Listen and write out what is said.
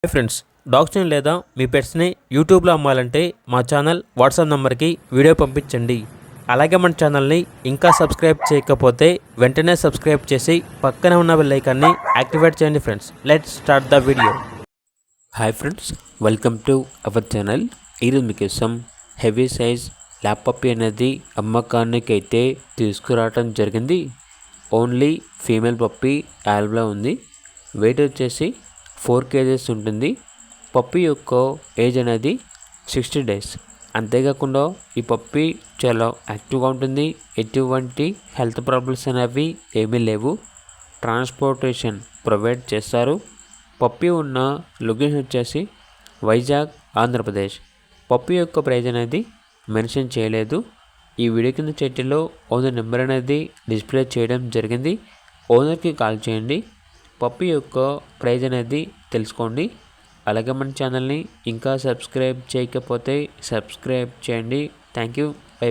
Hi friends, డాగ్స్ని లేదా మీ పెట్స్ని యూట్యూబ్లో అమ్మాలంటే మా ఛానల్ వాట్సాప్ నెంబర్కి వీడియో పంపించండి. అలాగే మన ఛానల్ని ఇంకా సబ్స్క్రైబ్ చేయకపోతే వెంటనే సబ్స్క్రైబ్ చేసి పక్కనే ఉన్న బెల్ ఐకాన్ని యాక్టివేట్ చేయండి. Friends, let's start the video. Hi friends, welcome to our channel. ఈరోజు మీకోసం హెవీ సైజ్ ల్యాప్ పప్పీ అనేది అమ్మకానికి అయితే తీసుకురావటం జరిగింది. ఓన్లీ ఫీమేల్ పప్పీ యాల్బ్లో ఉంది. వెయిట్ వచ్చేసి 4 kgs ఉంటుంది. పప్పీ యొక్క ఏజ్ అనేది 60 days. అంతేకాకుండా ఈ పప్పీ చాలా యాక్టివ్గా ఉంటుంది. ఎటువంటి హెల్త్ ప్రాబ్లమ్స్ అనేవి ఏమీ లేవు. ట్రాన్స్పోర్టేషన్ ప్రొవైడ్ చేస్తారు. పప్పీ ఉన్న లొకేషన్ వచ్చేసి వైజాగ్, ఆంధ్రప్రదేశ్. పప్పీ యొక్క ప్రైజ్ అనేది మెన్షన్ చేయలేదు. ఈ వీడియో కింద టైటిల్లో ఓనర్ నెంబర్ అనేది డిస్ప్లే చేయడం జరిగింది. ఓనర్కి కాల్ చేయండి. పప్పీ యొక్క ప్రైజ్ అనేది తెలుసుకోండి. అలాగే మన ఛానల్ని ఇంకా సబ్స్క్రైబ్ చేయకపోతే సబ్స్క్రైబ్ చేయండి. Thank you. బై.